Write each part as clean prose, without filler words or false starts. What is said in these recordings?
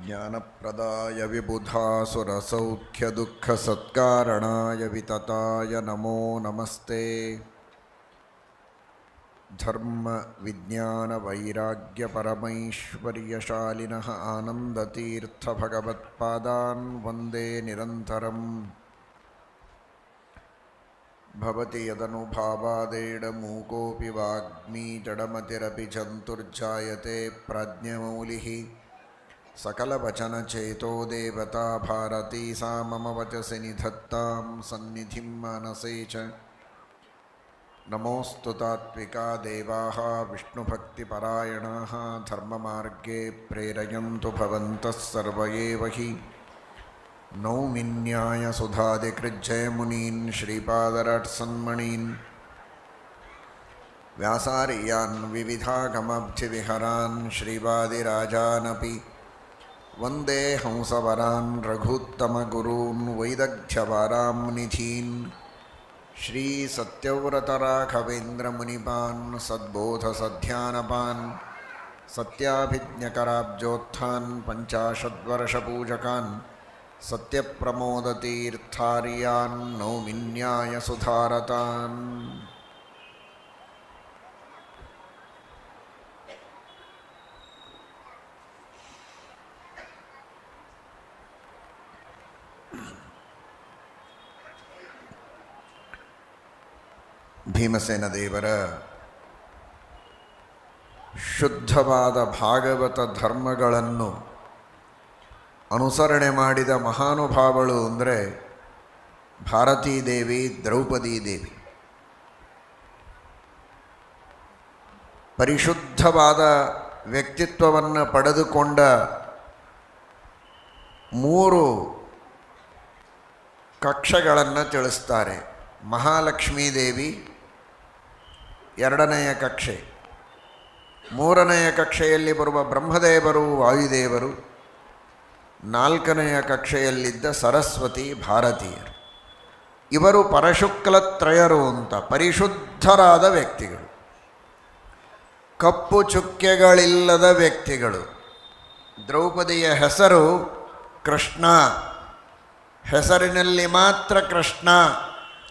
ज्ञानप्रदाय विबुधासुरसौख्यदुःखसत्कारणाय वितताय नमो नमस्ते। धर्मविज्ञानवैराग्यपरमैश्वर्यशालिनः आनन्दतीर्थभगवत्पादान् वन्दे निरन्तरम्। भवति यदनुभावादेडमूकोऽपि वाग्मी जडमतिरपि जन्तुर्जायते प्राज्ञमौलिः। सकलवचनचेतो देवता भारती सा मम वचसि निधत्तां सन्निधिं मनसे च। नमोऽस्तु तात्विका देवाः विष्णुभक्तिपरायणाः धर्ममार्गे प्रेरयन्तु भवन्तः सर्व एव हि। नौमि न्यायसुधादिकृज्जयमुनीन् श्रीपादराट्सन्मणीन् व्यासार्यान् विविधागमब्धिविहरान् श्रीवादिराजानपि वन्दे हंसवरान् रघूत्तमगुरून् वैदग्ध्यवारां निधीन्। श्रीसत्यव्रतराघवेन्द्रमुनिपान् सद्बोधसध्यानपान् सत्याभिज्ञकराब्जोत्थान् पञ्चाशद्वर्षपूजकान् सत्यप्रमोदतीर्थार्यान् नौमि न्यायसुधारतान्। ಭೀಮಸೇನ ದೇವರ ಶುದ್ಧವಾದ ಭಾಗವತ ಧರ್ಮಗಳನ್ನು ಅನುಸರಣೆ ಮಾಡಿದ ಮಹಾನುಭಾವಳು ಅಂದರೆ ಭಾರತೀ ದೇವಿ, ದ್ರೌಪದೀ ದೇವಿ. ಪರಿಶುದ್ಧವಾದ ವ್ಯಕ್ತಿತ್ವವನ್ನು ಪಡೆದುಕೊಂಡ ಮೂರು ಕಕ್ಷೆಗಳನ್ನು ತಿಳಿಸ್ತಾರೆ. ಮಹಾಲಕ್ಷ್ಮೀ ದೇವಿ ಎರಡನೆಯ ಕಕ್ಷೆ, ಮೂರನೆಯ ಕಕ್ಷೆಯಲ್ಲಿ ಬರುವ ಬ್ರಹ್ಮದೇವರು, ವಾಯುದೇವರು, ನಾಲ್ಕನೆಯ ಕಕ್ಷೆಯಲ್ಲಿದ್ದ ಸರಸ್ವತಿ, ಭಾರತೀಯರು. ಇವರು ಪರಶುಕ್ಲತ್ರಯರು ಅಂತ ಪರಿಶುದ್ಧರಾದ ವ್ಯಕ್ತಿಗಳು, ಕಪ್ಪು ಚುಕ್ಕೆಗಳಿಲ್ಲದ ವ್ಯಕ್ತಿಗಳು. ದ್ರೌಪದಿಯ ಹೆಸರು ಕೃಷ್ಣ, ಹೆಸರಿನಲ್ಲಿ ಮಾತ್ರ ಕೃಷ್ಣ,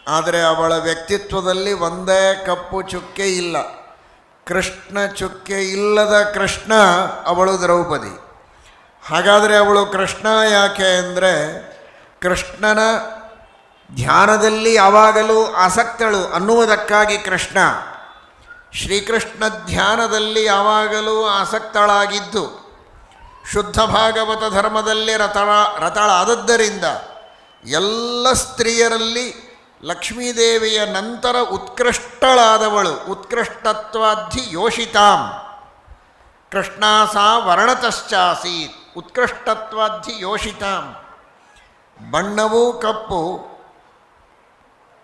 ಆದರೆ ಅವಳ ವ್ಯಕ್ತಿತ್ವದಲ್ಲಿ ಒಂದೇ ಕಪ್ಪು ಚುಕ್ಕೆ ಇಲ್ಲ. ಕೃಷ್ಣ ಚುಕ್ಕೆ ಇಲ್ಲದ ಕೃಷ್ಣ ಅವಳು ದ್ರೌಪದಿ. ಹಾಗಾದರೆ ಅವಳು ಕೃಷ್ಣ ಯಾಕೆ ಅಂದರೆ ಕೃಷ್ಣನ ಧ್ಯಾನದಲ್ಲಿ ಯಾವಾಗಲೂ ಆಸಕ್ತಳು ಅನ್ನುವುದಕ್ಕಾಗಿ ಕೃಷ್ಣ. ಶ್ರೀಕೃಷ್ಣ ಧ್ಯಾನದಲ್ಲಿ ಯಾವಾಗಲೂ ಆಸಕ್ತಳಾಗಿದ್ದು ಶುದ್ಧ ಭಾಗವತ ಧರ್ಮದಲ್ಲಿ ರತಳಾದದ್ದರಿಂದ ಎಲ್ಲ ಸ್ತ್ರೀಯರಲ್ಲಿ ಲಕ್ಷ್ಮೀದೇವಿಯ ನಂತರ ಉತ್ಕೃಷ್ಟಳಾದವಳು. ಉತ್ಕೃಷ್ಟತ್ವಾಧಿ ಯೋಷಿತಾಂ ಕೃಷ್ಣ ಸಾ ವರ್ಣತಶ್ಚಾಸೀತ್. ಉತ್ಕೃಷ್ಟತ್ವಾಧಿ ಯೋಷಿತಾಂ. ಬಣ್ಣವೂ ಕಪ್ಪು.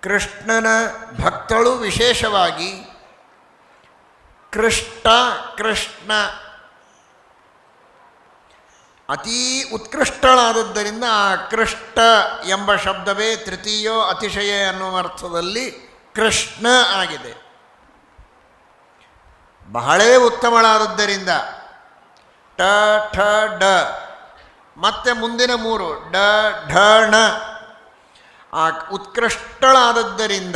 ಕೃಷ್ಣನ ಭಕ್ತಳು ವಿಶೇಷವಾಗಿ ಕೃಷ್ಣ ಅತೀ ಉತ್ಕೃಷ್ಟಳಾದದ್ದರಿಂದ ಆ ಕೃಷ್ಟ ಎಂಬ ಶಬ್ದವೇ ತೃತೀಯೋ ಅತಿಶಯ ಅನ್ನುವ ಅರ್ಥದಲ್ಲಿ ಕೃಷ್ಣ ಆಗಿದೆ. ಬಹಳೇ ಉತ್ತಮಳಾದದ್ದರಿಂದ ಟ ಠ ಡ ಮತ್ತೆ ಮುಂದಿನ ಮೂರು ಡ ಢ ಣ. ಆ ಉತ್ಕೃಷ್ಟಳಾದದ್ದರಿಂದ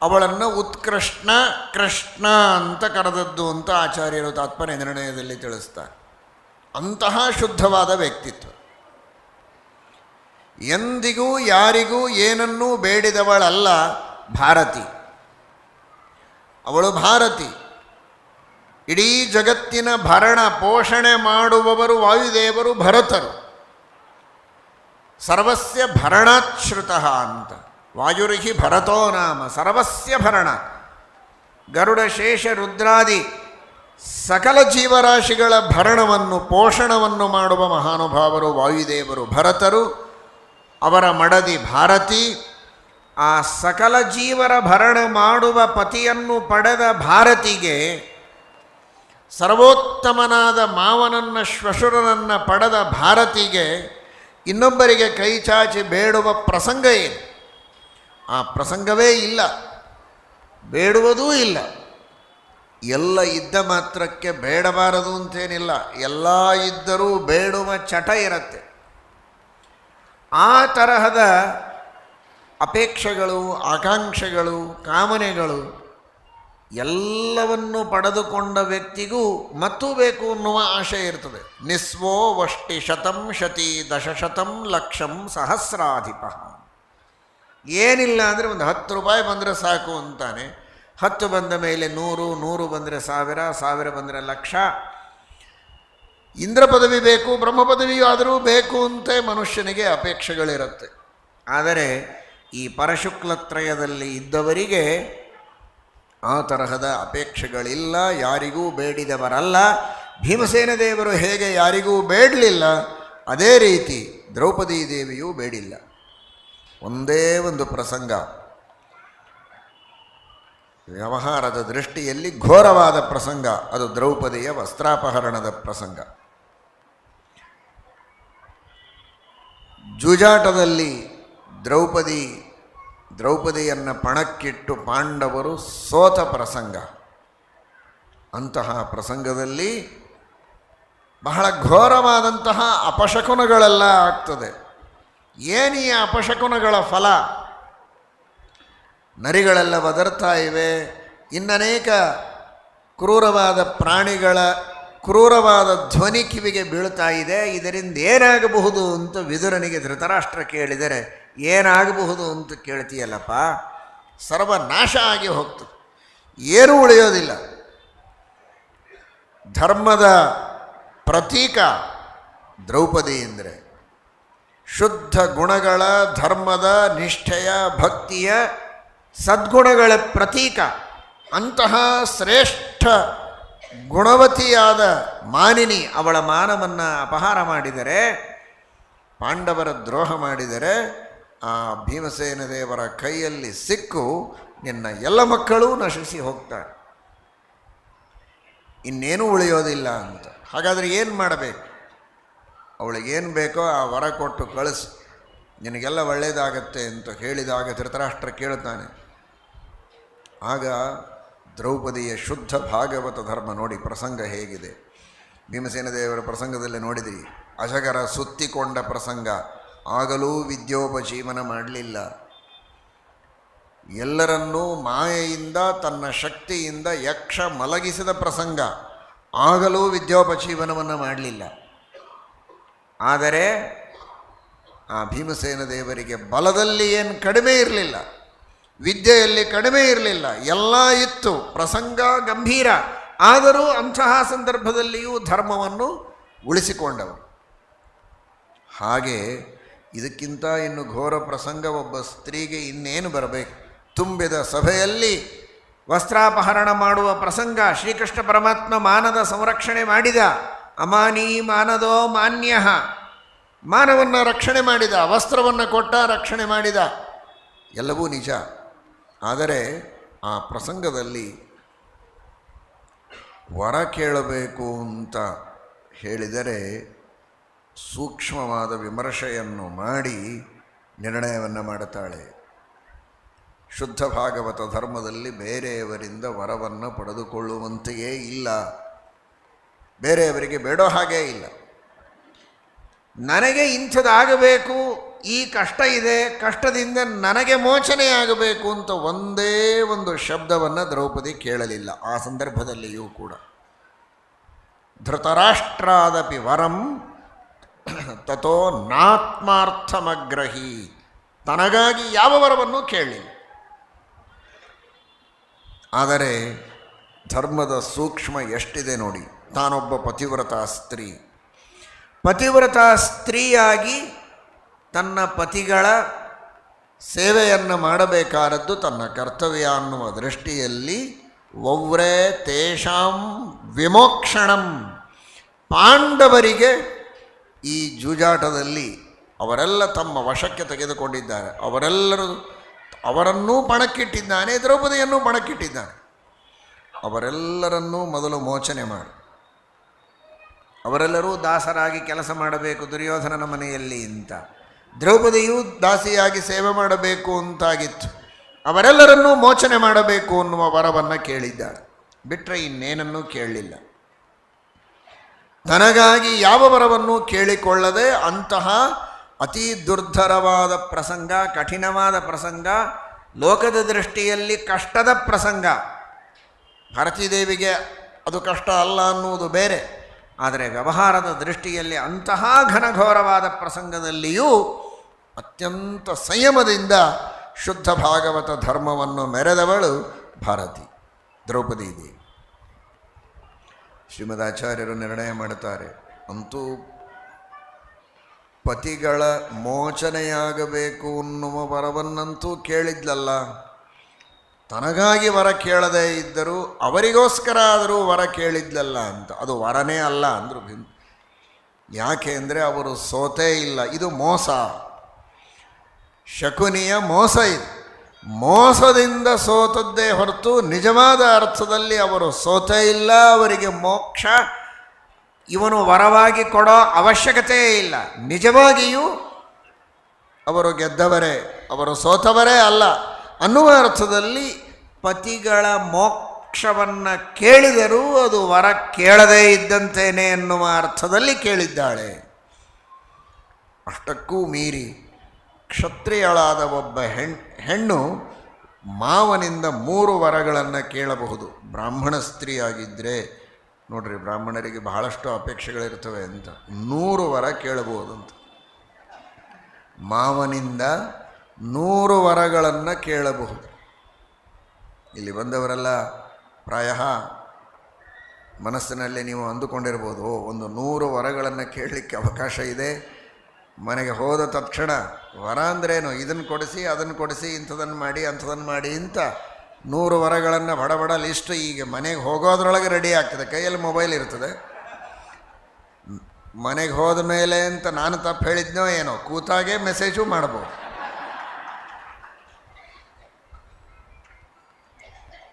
ಅವಳನ್ನು ಉತ್ಕೃಷ್ಣ ಕೃಷ್ಣ ಅಂತ ಕರೆದದ್ದು ಅಂತ ಆಚಾರ್ಯರು ತಾತ್ಪರ್ಯ ನಿರ್ಣಯದಲ್ಲಿ ತಿಳಿಸ್ತಾರೆ. ಅಂತಹ ಶುದ್ಧವಾದ ವ್ಯಕ್ತಿತ್ವ. ಎಂದಿಗೂ ಯಾರಿಗೂ ಏನನ್ನೂ ಬೇಡಿದವಳಲ್ಲ ಭಾರತಿ. ಅವಳು ಭಾರತಿ. ಇಡೀ ಜಗತ್ತಿನ ಭರಣ ಪೋಷಣೆ ಮಾಡುವವರು ವಾಯುದೇವರು, ಭರತರು. ಸರ್ವಸ್ಯ ಭರಣಾಚ್ಯುತಃ ಅಂತ. ವಾಯುರ್ಹಿ ಭರತೋ ನಾಮ ಸರ್ವಸ್ಯ ಭರಣ. ಗರುಡ, ಶೇಷ, ರುದ್ರಾದಿ ಸಕಲ ಜೀವರಾಶಿಗಳ ಭರಣವನ್ನು ಪೋಷಣವನ್ನು ಮಾಡುವ ಮಹಾನುಭಾವರು ವಾಯುದೇವರು, ಭರತರು. ಅವರ ಮಡದಿ ಭಾರತಿ. ಆ ಸಕಲ ಜೀವರ ಭರಣ ಮಾಡುವ ಪತಿಯನ್ನು ಪಡೆದ ಭಾರತಿಗೆ ಸರ್ವೋತ್ತಮನಾದ ಮಾವನನ್ನು, ಶ್ವಶುರನನ್ನು ಪಡೆದ ಭಾರತಿಗೆ ಇನ್ನೊಬ್ಬರಿಗೆ ಕೈ ಚಾಚಿ ಬೇಡುವ ಪ್ರಸಂಗ ಏನು? ಆ ಪ್ರಸಂಗವೇ ಇಲ್ಲ, ಬೇಡುವುದೂ ಇಲ್ಲ. ಎಲ್ಲ ಇದ್ದ ಮಾತ್ರಕ್ಕೆ ಬೇಡಬಾರದು ಅಂತೇನಿಲ್ಲ, ಎಲ್ಲ ಇದ್ದರೂ ಬೇಡುವ ಚಟ ಇರುತ್ತೆ. ಆ ತರಹದ ಅಪೇಕ್ಷೆಗಳು, ಆಕಾಂಕ್ಷೆಗಳು, ಕಾಮನೆಗಳು ಎಲ್ಲವನ್ನು ಪಡೆದುಕೊಂಡ ವ್ಯಕ್ತಿಗೂ ಮತ್ತೂ ಬೇಕು ಅನ್ನುವ ಆಶೆ ಇರ್ತದೆ. ನಿಸ್ವೋ ವಷ್ಟಿ ಶತಂ ಶತಿ ದಶಶತಂ ಲಕ್ಷಂ ಸಹಸ್ರಾಧಿಪ. ಏನಿಲ್ಲ ಅಂದರೆ ಒಂದು 10 ರೂಪಾಯಿ ಬಂದರೆ ಸಾಕು ಅಂತಾನೆ. 10 ಬಂದ ಮೇಲೆ 100, 100 ಬಂದರೆ 1000, 1000 ಬಂದರೆ ಲಕ್ಷ. ಇಂದ್ರ ಪದವಿ ಬೇಕು, ಬ್ರಹ್ಮ ಪದವಿಯೂ ಆದರೂ ಬೇಕು ಅಂತ ಮನುಷ್ಯನಿಗೆ ಅಪೇಕ್ಷೆಗಳಿರುತ್ತೆ. ಆದರೆ ಈ ಪರಶುಕ್ಲತ್ರಯದಲ್ಲಿ ಇದ್ದವರಿಗೆ ಆ ತರಹದ ಅಪೇಕ್ಷೆಗಳಿಲ್ಲ, ಯಾರಿಗೂ ಬೇಡಿದವರಲ್ಲ. ಭೀಮಸೇನ ದೇವರು ಹೇಗೆ ಯಾರಿಗೂ ಬೇಡಲಿಲ್ಲ, ಅದೇ ರೀತಿ ದ್ರೌಪದಿ ದೇವಿಯೂ ಬೇಡಿಲ್ಲ. ಒಂದೇ ಒಂದು ಪ್ರಸಂಗ ವ್ಯವಹಾರದ ದೃಷ್ಟಿಯಲ್ಲಿ ಘೋರವಾದ ಪ್ರಸಂಗ, ಅದು ದ್ರೌಪದಿಯ ವಸ್ತ್ರಾಪಹರಣದ ಪ್ರಸಂಗ. ಜೂಜಾಟದಲ್ಲಿ ದ್ರೌಪದಿಯನ್ನು ಪಣಕ್ಕಿಟ್ಟು ಪಾಂಡವರು ಸೋತ ಪ್ರಸಂಗ. ಅಂತಹ ಪ್ರಸಂಗದಲ್ಲಿ ಬಹಳ ಘೋರವಾದಂತಹ ಅಪಶಕುನಗಳೆಲ್ಲ ಆಗ್ತದೆ. ಏನೀ ಅಪಶಕುನಗಳ ಫಲ? ನರಿಗಳೆಲ್ಲ ಒದರ್ತಾ ಇವೆ, ಇನ್ನನೇಕ ಕ್ರೂರವಾದ ಪ್ರಾಣಿಗಳ ಕ್ರೂರವಾದ ಧ್ವನಿ ಕಿವಿಗೆ ಬೀಳ್ತಾ ಇದೆ. ಇದರಿಂದ ಏನಾಗಬಹುದು ಅಂತ ವಿದುರನಿಗೆ ಧೃತರಾಷ್ಟ್ರ ಕೇಳಿದರೆ, ಏನಾಗಬಹುದು ಅಂತ ಕೇಳ್ತೀಯಲ್ಲಪ್ಪ, ಸರ್ವನಾಶ ಆಗಿ ಹೋಗ್ತದೆ, ಏನೂ ಉಳಿಯೋದಿಲ್ಲ. ಧರ್ಮದ ಪ್ರತೀಕ ದ್ರೌಪದಿ ಎಂದರೆ ಶುದ್ಧ ಗುಣಗಳ, ಧರ್ಮದ, ನಿಷ್ಠೆಯ, ಭಕ್ತಿಯ, ಸದ್ಗುಣಗಳ ಪ್ರತೀಕ. ಅಂತಹ ಶ್ರೇಷ್ಠ ಗುಣವತಿಯಾದ ಮಾನಿನಿ ಅವಳ ಮಾನವನ್ನು ಅಪಹಾರ ಮಾಡಿದರೆ, ಪಾಂಡವರ ದ್ರೋಹ ಮಾಡಿದರೆ, ಆ ಭೀಮಸೇನ ದೇವರ ಕೈಯಲ್ಲಿ ಸಿಕ್ಕು ನಿನ್ನ ಎಲ್ಲ ಮಕ್ಕಳೂ ನಶಿಸಿ ಹೋಗ್ತಾರೆ, ಇನ್ನೇನೂ ಉಳಿಯೋದಿಲ್ಲ ಅಂತ. ಹಾಗಾದರೆ ಏನು ಮಾಡಬೇಕು? ಅವಳಿಗೇನು ಬೇಕೋ ಆ ವರ ಕೊಟ್ಟು ಕಳಿಸು, ನಿನಗೆಲ್ಲ ಒಳ್ಳೆಯದಾಗತ್ತೆ ಅಂತ ಹೇಳಿದಾಗ ಧೃತರಾಷ್ಟ್ರ ಕೇಳ್ತಾನೆ. ಆಗ ದ್ರೌಪದಿಯ ಶುದ್ಧ ಭಾಗವತ ಧರ್ಮ ನೋಡಿ ಪ್ರಸಂಗ ಹೇಗಿದೆ. ಭೀಮಸೇನ ದೇವರ ಪ್ರಸಂಗದಲ್ಲಿ ನೋಡಿದಿರಿ, ಅಜಗರ ಸುತ್ತಿಕೊಂಡ ಪ್ರಸಂಗ, ಆಗಲೂ ವಿದ್ಯೋಪಜೀವನ ಮಾಡಲಿಲ್ಲ. ಎಲ್ಲರನ್ನೂ ಮಾಯೆಯಿಂದ ತನ್ನ ಶಕ್ತಿಯಿಂದ ಯಕ್ಷ ಮಲಗಿಸಿದ ಪ್ರಸಂಗ, ಆಗಲೂ ವಿದ್ಯೋಪಜೀವನವನ್ನು ಮಾಡಲಿಲ್ಲ. ಆದರೆ ಆ ಭೀಮಸೇನ ದೇವರಿಗೆ ಬಲದಲ್ಲಿ ಏನು ಕಡಿಮೆ ಇರಲಿಲ್ಲ, ವಿದ್ಯೆಯಲ್ಲಿ ಕಡಿಮೆ ಇರಲಿಲ್ಲ, ಎಲ್ಲ ಇತ್ತು, ಪ್ರಸಂಗ ಗಂಭೀರ. ಆದರೂ ಅಂತಹ ಸಂದರ್ಭದಲ್ಲಿಯೂ ಧರ್ಮವನ್ನು ಉಳಿಸಿಕೊಂಡವರು. ಹಾಗೆ ಇದಕ್ಕಿಂತ ಇನ್ನು ಘೋರ ಪ್ರಸಂಗ ಒಬ್ಬ ಸ್ತ್ರೀಗೆ ಇನ್ನೇನು ಬರಬೇಕು? ತುಂಬಿದ ಸಭೆಯಲ್ಲಿ ವಸ್ತ್ರಾಪಹರಣ ಮಾಡುವ ಪ್ರಸಂಗ. ಶ್ರೀಕೃಷ್ಣ ಪರಮಾತ್ಮ ಮಾನದ ಸಂರಕ್ಷಣೆ ಮಾಡಿದ. ಅಮಾನಿ ಮಾನದೋ ಮಾನ್ಯ, ಮಾನವನ್ನು ರಕ್ಷಣೆ ಮಾಡಿದ, ವಸ್ತ್ರವನ್ನು ಕೊಟ್ಟ, ರಕ್ಷಣೆ ಮಾಡಿದ, ಎಲ್ಲವೂ ನಿಜ. ಆದರೆ ಆ ಪ್ರಸಂಗದಲ್ಲಿ ವರ ಕೇಳಬೇಕು ಅಂತ ಹೇಳಿದರೆ ಸೂಕ್ಷ್ಮವಾದ ವಿಮರ್ಶೆಯನ್ನು ಮಾಡಿ ನಿರ್ಣಯವನ್ನು ಮಾಡುತ್ತಾಳೆ. ಶುದ್ಧ ಭಾಗವತ ಧರ್ಮದಲ್ಲಿ ಬೇರೆಯವರಿಂದ ವರವನ್ನು ಪಡೆದುಕೊಳ್ಳುವಂತೆಯೇ ಇಲ್ಲ, ಬೇರೆಯವರಿಗೆ ಬೇಡೋ ಹಾಗೇ ಇಲ್ಲ. ನನಗೆ ಇಂಥದ್ದಾಗಬೇಕು, ಈ ಕಷ್ಟ ಇದೆ, ಕಷ್ಟದಿಂದ ನನಗೆ ಮೋಚನೆಯಾಗಬೇಕು ಅಂತ ಒಂದೇ ಒಂದು ಶಬ್ದವನ್ನು ದ್ರೌಪದಿ ಕೇಳಲಿಲ್ಲ. ಆ ಸಂದರ್ಭದಲ್ಲಿಯೂ ಕೂಡ ಧೃತರಾಷ್ಟ್ರಾದಪಿ ವರಂ ತಥೋ ನಾತ್ಮಾರ್ಥಮಗ್ರಹಿ, ತನಗಾಗಿ ಯಾವ ವರವನ್ನು ಕೇಳಲಿಲ್ಲ. ಆದರೆ ಧರ್ಮದ ಸೂಕ್ಷ್ಮ ಎಷ್ಟಿದೆ ನೋಡಿ. ತಾನೊಬ್ಬ ಪತಿವ್ರತಾ ಸ್ತ್ರೀ, ಪತಿವ್ರತಾ ಸ್ತ್ರೀಯಾಗಿ ತನ್ನ ಪತಿಗಳ ಸೇವೆಯನ್ನು ಮಾಡಬೇಕಾದದ್ದು ತನ್ನ ಕರ್ತವ್ಯ ಅನ್ನುವ ದೃಷ್ಟಿಯಲ್ಲಿ ವವ್ರೇ ತೇಷಾಂ ವಿಮೋಕ್ಷಣಂ, ಪಾಂಡವರಿಗೆ ಈ ಜೂಜಾಟದಲ್ಲಿ ಅವರೆಲ್ಲ ತಮ್ಮ ವಶಕ್ಕೆ ತೆಗೆದುಕೊಂಡಿದ್ದಾರೆ. ಅವರನ್ನೂ ಪಣಕ್ಕಿಟ್ಟಿದ್ದಾನೆ, ದ್ರೌಪದಿಯನ್ನೂ ಪಣಕ್ಕಿಟ್ಟಿದ್ದಾನೆ. ಅವರೆಲ್ಲರನ್ನೂ ಮೊದಲು ಮೋಚನೆ ಮಾಡಿ, ಅವರೆಲ್ಲರೂ ದಾಸರಾಗಿ ಕೆಲಸ ಮಾಡಬೇಕು ದುರ್ಯೋಧನನ ಮನೆಯಲ್ಲಿ ಅಂತ, ದ್ರೌಪದಿಯೂ ದಾಸಿಯಾಗಿ ಸೇವೆ ಮಾಡಬೇಕು ಅಂತಾಗಿತ್ತು. ಅವರೆಲ್ಲರನ್ನೂ ಮೋಚನೆ ಮಾಡಬೇಕು ಅನ್ನುವ ವರವನ್ನು ಕೇಳಿದ್ದಾಳೆ. ಬಿಟ್ಟರೆ ಇನ್ನೇನನ್ನೂ ಕೇಳಲಿಲ್ಲ. ತನಗಾಗಿ ಯಾವ ವರವನ್ನು ಕೇಳಿಕೊಳ್ಳದೆ ಅಂತಹ ಅತಿ ದುರ್ಧರವಾದ ಪ್ರಸಂಗ, ಕಠಿಣವಾದ ಪ್ರಸಂಗ, ಲೋಕದ ದೃಷ್ಟಿಯಲ್ಲಿ ಕಷ್ಟದ ಪ್ರಸಂಗ. ಭಾರತೀದೇವಿಗೆ ಅದು ಕಷ್ಟ ಅಲ್ಲ ಅನ್ನುವುದು ಬೇರೆ, ಆದರೆ ವ್ಯವಹಾರದ ದೃಷ್ಟಿಯಲ್ಲಿ ಅಂತಹ ಘನಘೋರವಾದ ಪ್ರಸಂಗದಲ್ಲಿಯೂ ಅತ್ಯಂತ ಸಂಯಮದಿಂದ ಶುದ್ಧ ಭಾಗವತ ಧರ್ಮವನ್ನು ಮೆರೆದವಳು ಭಾರತಿ, ದ್ರೌಪದಿ ದೇವಿ. ಶ್ರೀಮದಾಚಾರ್ಯರು ನಿರ್ಣಯ ಮಾಡುತ್ತಾರೆ, ಅಂತೂ ಪತಿಗಳ ಮೋಚನೆಯಾಗಬೇಕು ಅನ್ನುವ ವರವನ್ನಂತೂ ಕೇಳಿದ್ಲಲ್ಲ, ತನಗಾಗಿ ವರ ಕೇಳದೇ ಇದ್ದರೂ ಅವರಿಗೋಸ್ಕರ ಆದರೂ ವರ ಕೇಳಿದ್ಲಲ್ಲ ಅಂತ. ಅದು ವರನೇ ಅಲ್ಲ ಅಂದರು. ಯಾಕೆ ಅಂದರೆ ಅವರು ಸೋತೇ ಇಲ್ಲ. ಇದು ಮೋಸ, ಶಕುನಿಯ ಮೋಸ. ಇದು ಮೋಸದಿಂದ ಸೋತದ್ದೇ ಹೊರತು ನಿಜವಾದ ಅರ್ಥದಲ್ಲಿ ಅವರು ಸೋತೇ ಇಲ್ಲ. ಅವರಿಗೆ ಮೋಕ್ಷ ಇವನು ವರವಾಗಿ ಕೊಡೋ ಅವಶ್ಯಕತೆಯೇ ಇಲ್ಲ. ನಿಜವಾಗಿಯೂ ಅವರು ಗೆದ್ದವರೇ, ಅವರು ಸೋತವರೇ ಅಲ್ಲ ಅನ್ನುವ ಅರ್ಥದಲ್ಲಿ ಪತಿಗಳ ಮೋಕ್ಷವನ್ನು ಕೇಳಿದರೂ ಅದು ವರ ಕೇಳದೇ ಇದ್ದಂತೇನೆ ಎನ್ನುವ ಅರ್ಥದಲ್ಲಿ ಕೇಳಿದ್ದಾಳೆ. ಅಷ್ಟಕ್ಕೂ ಮೀರಿ ಕ್ಷತ್ರಿಯಳಾದ ಒಬ್ಬ ಹೆಣ್ಣು ಮಾವನಿಂದ 3 ವರಗಳನ್ನು ಕೇಳಬಹುದು. ಬ್ರಾಹ್ಮಣ ಸ್ತ್ರೀಯಾಗಿದ್ದರೆ ನೋಡ್ರಿ, ಬ್ರಾಹ್ಮಣರಿಗೆ ಬಹಳಷ್ಟು ಅಪೇಕ್ಷೆಗಳಿರ್ತವೆ ಅಂತ 100 ವರ ಕೇಳಬಹುದಂತ. ಮಾವನಿಂದ 100 ವರಗಳನ್ನು ಕೇಳಬಹುದು. ಇಲ್ಲಿ ಬಂದವರೆಲ್ಲ ಪ್ರಾಯ ಮನಸ್ಸಿನಲ್ಲಿ ನೀವು ಅಂದುಕೊಂಡಿರ್ಬೋದು, ಒಂದು 100 ವರಗಳನ್ನು ಕೇಳಲಿಕ್ಕೆ ಅವಕಾಶ ಇದೆ. ಮನೆಗೆ ಹೋದ ತಕ್ಷಣ ವರ ಅಂದ್ರೇನು, ಇದನ್ನು ಕೊಡಿಸಿ ಅದನ್ನು ಕೊಡಿಸಿ, ಇಂಥದನ್ನು ಮಾಡಿ ಅಂಥದನ್ನು ಮಾಡಿ ಅಂತ 100 ವರಗಳನ್ನು ಬಡ ಲಿಸ್ಟು ಈಗ ಮನೆಗೆ ಹೋಗೋದ್ರೊಳಗೆ ರೆಡಿ ಆಗ್ತದೆ. ಕೈಯಲ್ಲಿ ಮೊಬೈಲ್ ಇರ್ತದೆ. ಮನೆಗೆ ಹೋದ ಮೇಲೆ ಅಂತ ನಾನು ತಪ್ಪು ಹೇಳಿದ್ನೋ ಏನೋ, ಕೂತಾಗೆ ಮೆಸೇಜು ಮಾಡ್ಬೋದು.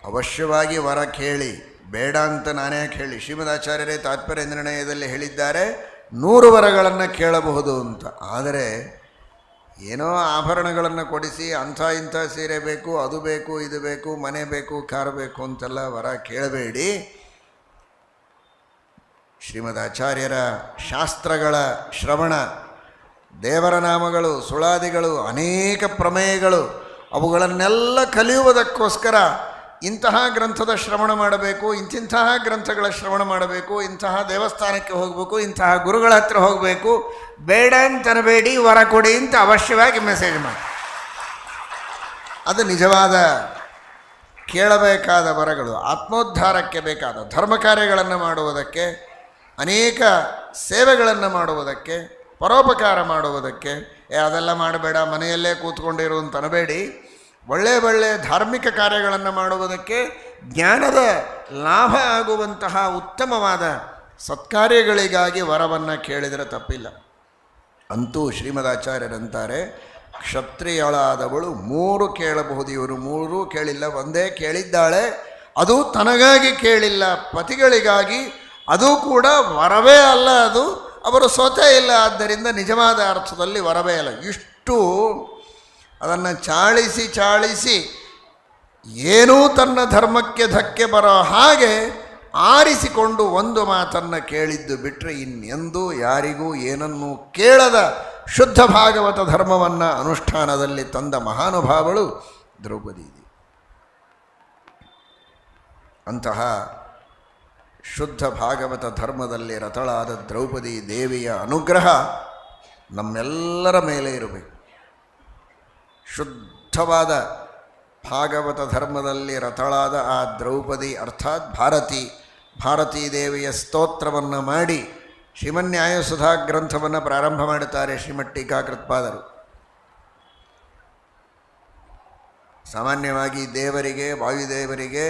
ಅವಶ್ಯವಾಗಿ ವರ ಕೇಳಿ, ಬೇಡ ಅಂತ ನಾನೇ ಕೇಳಿ. ಶ್ರೀಮದಾಚಾರ್ಯರೇ ತಾತ್ಪರ್ಯ ನಿರ್ಣಯದಲ್ಲಿ ಹೇಳಿದ್ದಾರೆ 100 ವರಗಳನ್ನು ಕೇಳಬಹುದು ಅಂತ. ಆದರೆ ಏನೋ ಆಭರಣಗಳನ್ನು ಕೊಡಿಸಿ ಅಂಥ ಇಂಥ ಸೀರೆ ಬೇಕು, ಅದು ಬೇಕು, ಇದು ಬೇಕು, ಮನೆ ಬೇಕು, ಕಾರು ಬೇಕು ಅಂತೆಲ್ಲ ವರ ಕೇಳಬೇಡಿ. ಶ್ರೀಮದಾಚಾರ್ಯರ ಶಾಸ್ತ್ರಗಳ ಶ್ರವಣ, ದೇವರ ನಾಮಗಳು, ಸುಳಾದಿಗಳು, ಅನೇಕ ಪ್ರಮೇಯಗಳು, ಅವುಗಳನ್ನೆಲ್ಲ ಕಲಿಯುವುದಕ್ಕೋಸ್ಕರ ಇಂತಹ ಗ್ರಂಥದ ಶ್ರವಣ ಮಾಡಬೇಕು, ಇಂತಿಂತಹ ಗ್ರಂಥಗಳ ಶ್ರವಣ ಮಾಡಬೇಕು, ಇಂತಹ ದೇವಸ್ಥಾನಕ್ಕೆ ಹೋಗಬೇಕು, ಇಂತಹ ಗುರುಗಳ ಹತ್ರ ಹೋಗಬೇಕು, ಬೇಡ ಅಂತನಬೇಡಿ, ವರ ಕೊಡಿ ಅಂತ ಅವಶ್ಯವಾಗಿ ಮೆಸೇಜ್ ಮಾಡಿ. ಅದು ನಿಜವಾದ ಕೇಳಬೇಕಾದ ವರಗಳು. ಆತ್ಮೋದ್ಧಾರಕ್ಕೆ ಬೇಕಾದ ಧರ್ಮ ಕಾರ್ಯಗಳನ್ನು ಮಾಡುವುದಕ್ಕೆ, ಅನೇಕ ಸೇವೆಗಳನ್ನು ಮಾಡುವುದಕ್ಕೆ, ಪರೋಪಕಾರ ಮಾಡುವುದಕ್ಕೆ. ಅದೆಲ್ಲ ಮಾಡಬೇಡ, ಮನೆಯಲ್ಲೇ ಕೂತ್ಕೊಂಡಿರು ಅಂತ ಅನ್ನಬೇಡಿ. ಒಳ್ಳೆಯ ಧಾರ್ಮಿಕ ಕಾರ್ಯಗಳನ್ನು ಮಾಡುವುದಕ್ಕೆ, ಜ್ಞಾನದ ಲಾಭ ಆಗುವಂತಹ ಉತ್ತಮವಾದ ಸತ್ಕಾರ್ಯಗಳಿಗಾಗಿ ವರವನ್ನು ಕೇಳಿದರೆ ತಪ್ಪಿಲ್ಲ. ಅಂತೂ ಶ್ರೀಮದಾಚಾರ್ಯರಂತಾರೆ, ಕ್ಷತ್ರಿಯಳಾದವಳು 3 ಕೇಳಬಹುದು. ಇವರು 3 ಕೇಳಿಲ್ಲ, ಒಂದೇ ಕೇಳಿದ್ದಾಳೆ. ಅದು ತನಗಾಗಿ ಕೇಳಿಲ್ಲ, ಪತಿಗಳಿಗಾಗಿ. ಅದು ಕೂಡ ವರವೇ ಅಲ್ಲ, ಅದು ಅವರು ಸೋತೇ ಇಲ್ಲ. ಆದ್ದರಿಂದ ನಿಜವಾದ ಅರ್ಥದಲ್ಲಿ ವರವೇ ಅಲ್ಲ. ಇಷ್ಟು ಅದನ್ನು ಚಾಳಿಸಿ ಏನೂ ತನ್ನ ಧರ್ಮಕ್ಕೆ ಧಕ್ಕೆ ಬರೋ ಹಾಗೆ ಆರಿಸಿಕೊಂಡು ಒಂದು ಮಾತನ್ನು ಕೇಳಿದ್ದು ಬಿಟ್ಟರೆ ಇನ್ನೆಂದೂ ಯಾರಿಗೂ ಏನನ್ನೂ ಕೇಳದ ಶುದ್ಧ ಭಾಗವತ ಧರ್ಮವನ್ನು ಅನುಷ್ಠಾನದಲ್ಲಿ ತಂದ ಮಹಾನುಭಾವಳು ದ್ರೌಪದಿ. ಅಂತಹ ಶುದ್ಧ ಭಾಗವತ ಧರ್ಮದಲ್ಲಿ ರತಳಾದ ದ್ರೌಪದಿ ದೇವಿಯ ಅನುಗ್ರಹ ನಮ್ಮೆಲ್ಲರ ಮೇಲೆ ಇರಬೇಕು. ಶುದ್ಧವಾದ ಭಾಗವತ ಧರ್ಮದಲ್ಲಿ ರತಳಾದ ಆ ದ್ರೌಪದಿ ಅರ್ಥಾತ್ ಭಾರತೀ ದೇವಿಯ ಸ್ತೋತ್ರವನ್ನು ಮಾಡಿ ಶ್ರೀಮನ್ಯಾಯಸುಧಾ ಗ್ರಂಥವನ್ನು ಪ್ರಾರಂಭ ಮಾಡುತ್ತಾರೆ ಶ್ರೀಮಠ್ ಟೀಕಾಕೃತ್ಪಾದರು. ಸಾಮಾನ್ಯವಾಗಿ ದೇವರಿಗೆ, ವಾಯುದೇವರಿಗೆ,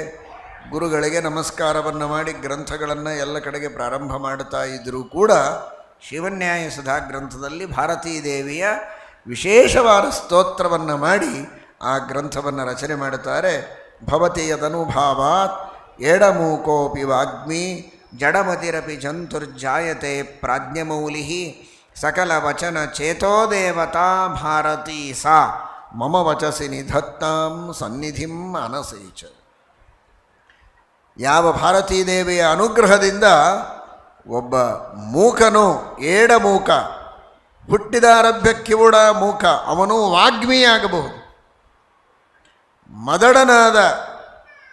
ಗುರುಗಳಿಗೆ ನಮಸ್ಕಾರವನ್ನು ಮಾಡಿ ಗ್ರಂಥಗಳನ್ನು ಎಲ್ಲ ಕಡೆಗೆ ಪ್ರಾರಂಭ ಮಾಡುತ್ತಾ ಇದ್ದರೂ ಕೂಡ ಶ್ರೀಮನ್ಯಾಯಸುಧಾ ಗ್ರಂಥದಲ್ಲಿ ಭಾರತೀ ದೇವಿಯ ವಿಶೇಷವಾದ ಸ್ತೋತ್ರವನ್ನು ಮಾಡಿ ಆ ಗ್ರಂಥವನ್ನು ರಚನೆ ಮಾಡುತ್ತಾರೆ. ಭವತಿ ಯದನುಭಾವಾತ್ ಏಡಮೂಕೋಪಿ ವಾಗ್ಮಿ ಜಡಮತಿರಪಿ ಜಂತುರ್ಜಾಯತೆ ಪ್ರಾಜ್ಞಮೌಲಿ ಸಕಲ ವಚನ ಚೇತೋ ದೇವತಾ ಭಾರತೀ ಸಾ ಮಮ ವಚಸಿ ನಿಧತ್ತಾಂ ಸನ್ನಿಧಿಂ ಅನಸೈಚ. ಯಾವ ಭಾರತೀ ದೇವಿಯ ಅನುಗ್ರಹದಿಂದ ಒಬ್ಬ ಮೂಕನು, ಏಡ ಮೂಕ, ಹುಟ್ಟಿದಾರಭ್ಯ ಕಿವುಡ ಮೂಕ, ಅವನು ವಾಗ್ಮಿಯಾಗಬಹುದು. ಮದಡನಾದ